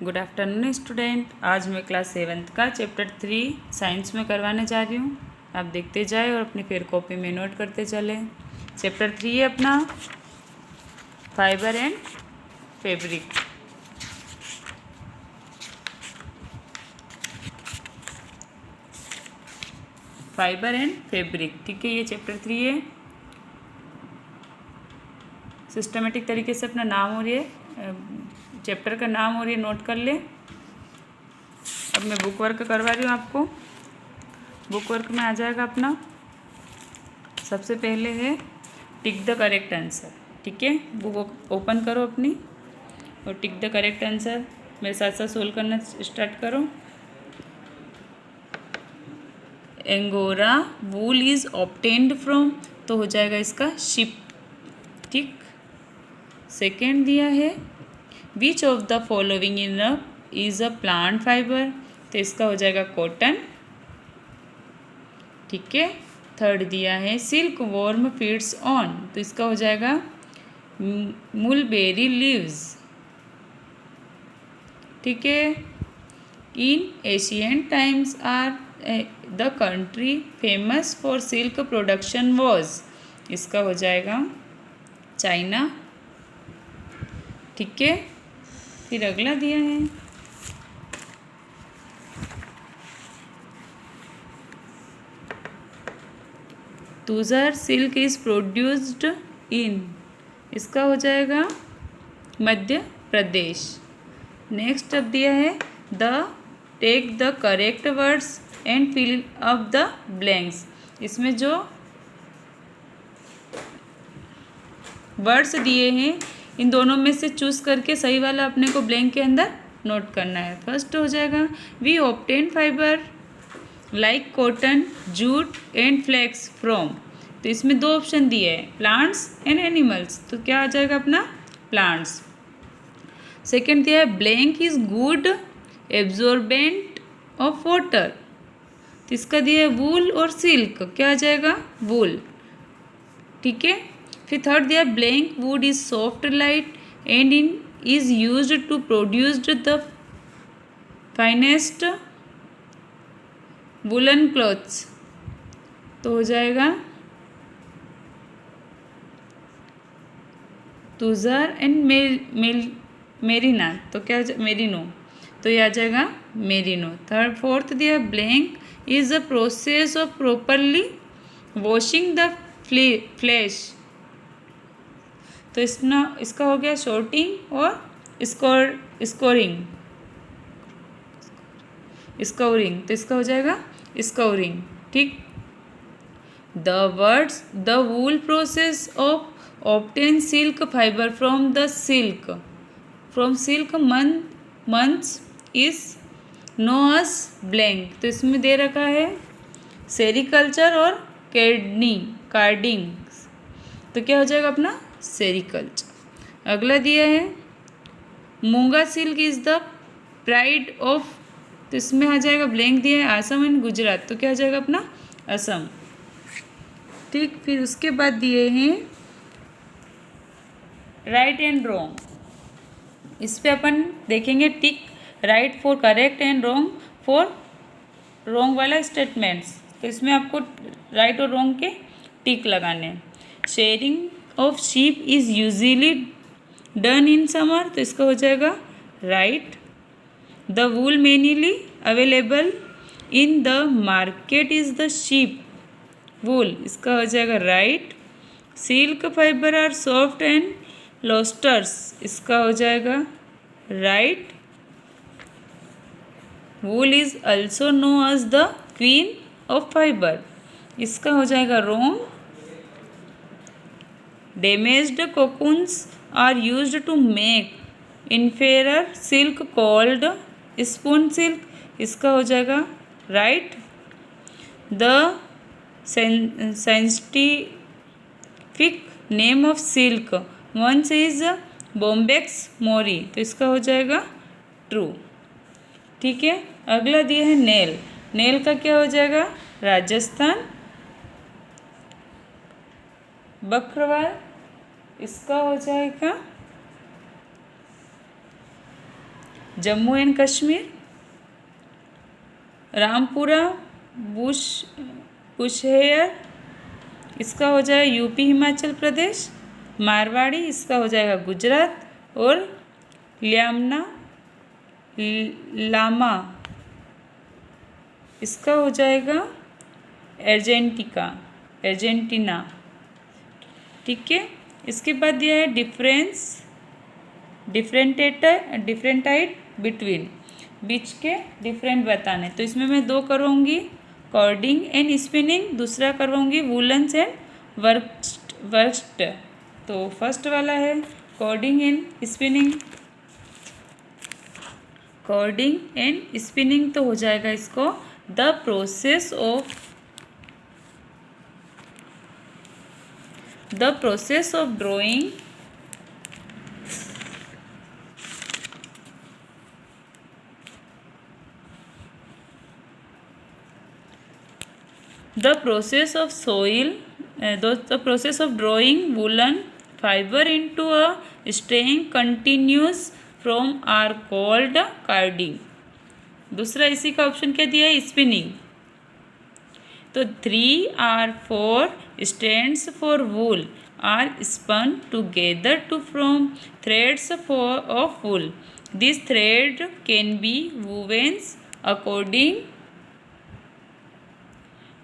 Good afternoon student. आज मैं class 7th का चैप्टर 3 साइंस में करवाने जा रही हूँ। आप देखते जाए और अपनी फिर कॉपी में नोट करते चलें। चैप्टर 3 है अपना fibre and fabric. Fibre and fabric, ठीक है, ये चैप्टर 3 है। सिस्टमेटिक तरीके से अपना नाम और ये चैप्टर का नाम और ये नोट कर ले। अब मैं बुक वर्क करवा रही हूँ आपको। बुक वर्क में आ जाएगा अपना सबसे पहले है टिक द करेक्ट आंसर, ठीक है। बुक ओपन करो अपनी और टिक द करेक्ट आंसर मेरे साथ साथ सोल्व करना स्टार्ट करो। Angora wool is obtained from, तो हो जाएगा इसका शिप, ठीक। सेकेंड दिया है which of the following is a plant fibre, तो इसका हो जाएगा कॉटन, ठीक है। थर्ड दिया है सिल्क वॉर्म फीड्स ऑन, तो इसका हो जाएगा मुलबेरी लीव्स, ठीक है। In ancient times are the country famous for silk production was, इसका हो जाएगा चाइना, ठीक है। फिर अगला दिया है tussar silk is produced in, इसका हो जाएगा मध्य प्रदेश। नेक्स्ट अब दिया है the take the correct words and fill up the blanks, इसमें जो वर्ड्स दिए हैं इन दोनों में से चूज करके सही वाला अपने को ब्लैंक के अंदर नोट करना है। फर्स्ट हो जाएगा we obtain fibre like cotton jute and flax from, तो इसमें दो ऑप्शन दिए हैं प्लांट्स एंड एनिमल्स, तो क्या आ जाएगा अपना प्लांट्स। सेकेंड दिया है blank is good absorbent of water, तो इसका दिया है वूल और सिल्क, क्या आ जाएगा वूल, ठीक है। फिर थर्ड दिया blank wood is soft light and in is used to produced the finest woollen clothes, तो हो जाएगा तुजर एंड मेरिना, तो क्या मेरिनो, तो ये आ जाएगा मेरिनो। थर्ड फोर्थ दिया blank is the process of properly washing the flash, तो इसका हो गया शॉर्टिंग और स्कोरिंग, तो इसका हो जाएगा स्कोरिंग, ठीक। The words the wool process of obtain silk fibre from silk months is नोअस blank, तो इसमें दे रखा है सेरिकल्चर और कार्डिंग, तो क्या हो जाएगा अपना सेरिकल्चर। अगला दिया है मूंगा silk is the pride of, तो इसमें आ जाएगा ब्लैंक दिया है असम एंड गुजरात, तो क्या आ जाएगा अपना असम, ठीक। फिर उसके बाद दिए हैं राइट एंड रॉन्ग, इस पे अपन देखेंगे tick right for correct and wrong for wrong वाला स्टेटमेंट्स, तो इसमें आपको राइट और रॉन्ग के टिक लगाने। Shearing of sheep is usually done in summer, तो इसका हो जाएगा right. The wool mainly available in the market is the sheep wool, इसका हो जाएगा right. Silk fibre are soft and lustrous, इसका हो जाएगा right. Wool is also known as the queen of fibre, इसका हो जाएगा wrong. Damaged cocoons are used to make inferior silk called spoon silk, इसका हो जाएगा right. The scientific name of silk once is Bombyx mori, तो इसका हो जाएगा ट्रू, ठीक है। अगला दिया है नेल का क्या हो जाएगा राजस्थान। बकरवाल, इसका हो जाएगा जम्मू एंड कश्मीर, रामपुरा बुशहेयर, इसका हो जाएगा यूपी हिमाचल प्रदेश, मारवाड़ी इसका हो जाएगा गुजरात, और ल्यामना लामा इसका हो जाएगा अर्जेंटीना। ठीक है, इसके बाद दिया है डिफरेंटाइट बिटवीन, बीच के डिफरेंट बताने। तो इसमें मैं 2 करूँगी, कॉर्डिंग एंड स्पिनिंग, दूसरा करवाऊँगी वुलन्स एंड वर्स्ट। तो फर्स्ट वाला है cording and spinning. Cording and spinning तो हो जाएगा इसको the process of drawing the process of drawing woolen fiber into a string continuous from are called carding। दूसरा इसी का ऑप्शन क्या दिया है, स्पिनिंग। तो 3 or 4 strands for wool are spun together to form threads of wool. This thread can be woven according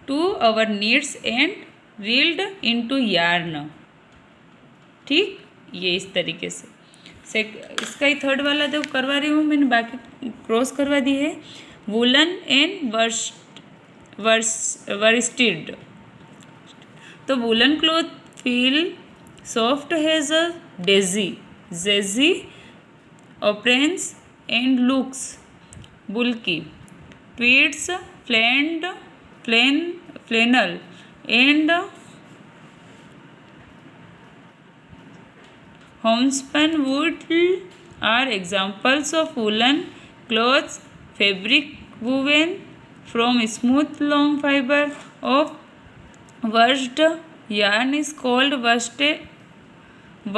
to our needs and reeled into yarn। ठीक, ये इस तरीके से इसका ही थर्ड वाला जो करवा रही हूँ मैंने, बाकी क्रॉस करवा दी है। Woollen and worsted. तो woollen cloth feel soft has a जेजी appearance and looks bulky. Tweeds flannel and homespun wool are examples of woolen clothes. Fabric woven from smooth long fiber of worsted yarn is called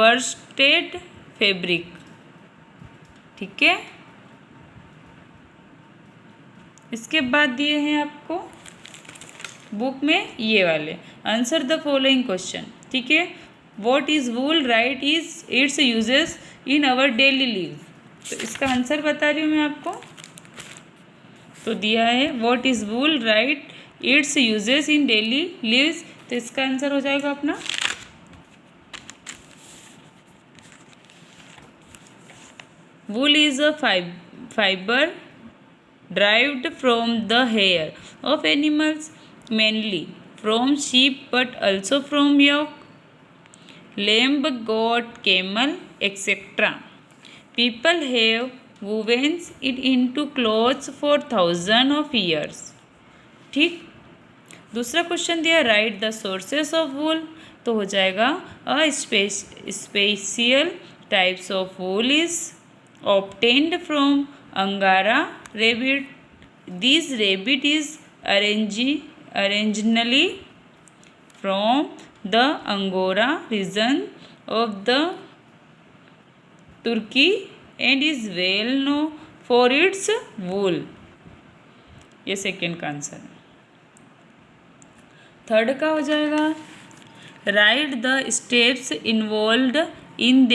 worsted fabric। ठीक है, इसके बाद दिए हैं आपको book में ये वाले, आंसर द फॉलोइंग क्वेश्चन। ठीक है, what is wool, right is its uses in our daily live. तो इसका आंसर बता रही हूँ मैं आपको। तो दिया है what is wool, right its uses in daily lives. तो इसका आंसर हो जाएगा अपना wool is a fibre derived from the hair of animals, mainly from sheep but also from lamb, goat, camel, etc. People have woven it into clothes for thousands of years। ठीक, दूसरा question दिया right the sources of wool. तो हो जाएगा a special types of wool is obtained from Angara rabbit। This rabbit is originally from the Angora region of the Turkey and is well known for its wool। ये second का answer है। Third का हो जाएगा right the steps involved in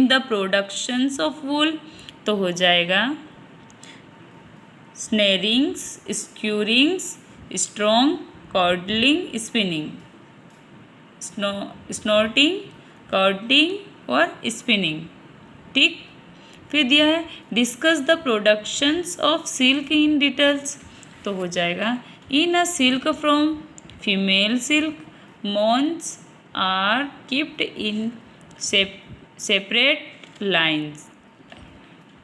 the productions of wool. तो हो जाएगा shearings, scourings, strong, carding, spinning. Sorting, carding और स्पिनिंग। ठीक, फिर दिया है discuss the productions of silk in details. तो हो जाएगा in a silk from female silk moths are keeped in separate lines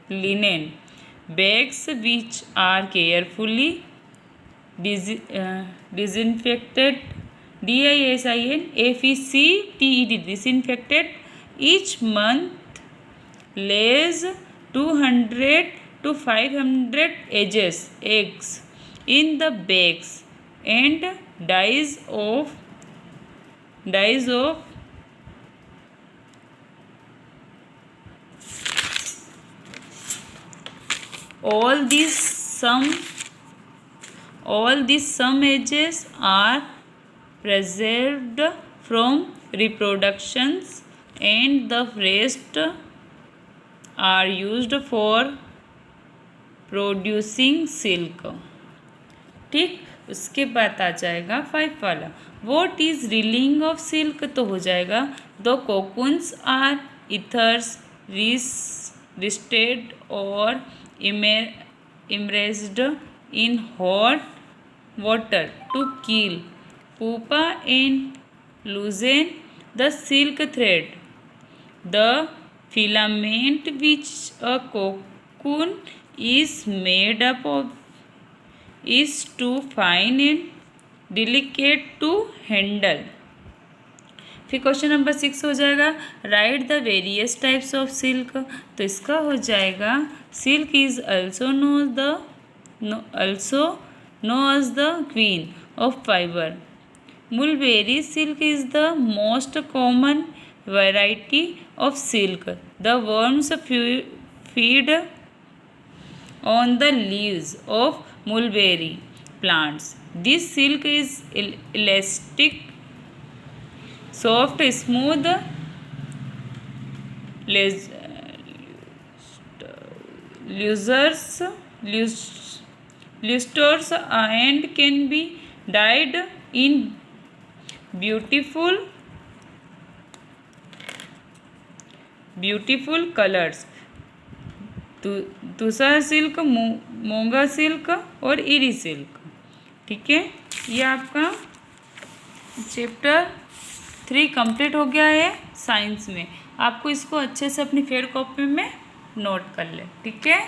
linen bags which are carefully disinfected disinfected each month lays 200 to 500 eggs in the bags and dies of all these some edges are preserved from reproductions and the rest are used for producing silk। ठीक, उसके बाद आ जाएगा 5 वाला, what is railing of silk, तो हो जाएगा the कोकुन्स are ethers रिस्टेड और immersed in hot water to kill pupa and loosen the silk thread। The filament which a cocoon is made up of is too fine and delicate to handle। फिर question number 6 हो जाएगा right the various types of silk, तो इसका हो जाएगा silk is also known as the queen of fibre. Mulberry silk is the most common variety of silk. The worms feed on the leaves of mulberry plants। This silk is elastic, soft, smooth, lustrous and can be dyed in beautiful colors। Tushar silk, Monga silk और eri silk. ठीक है, ये आपका chapter 3 complete हो गया है science में। आपको इसको अच्छे से अपनी फेयर कॉपी में नोट कर ले। ठीक है।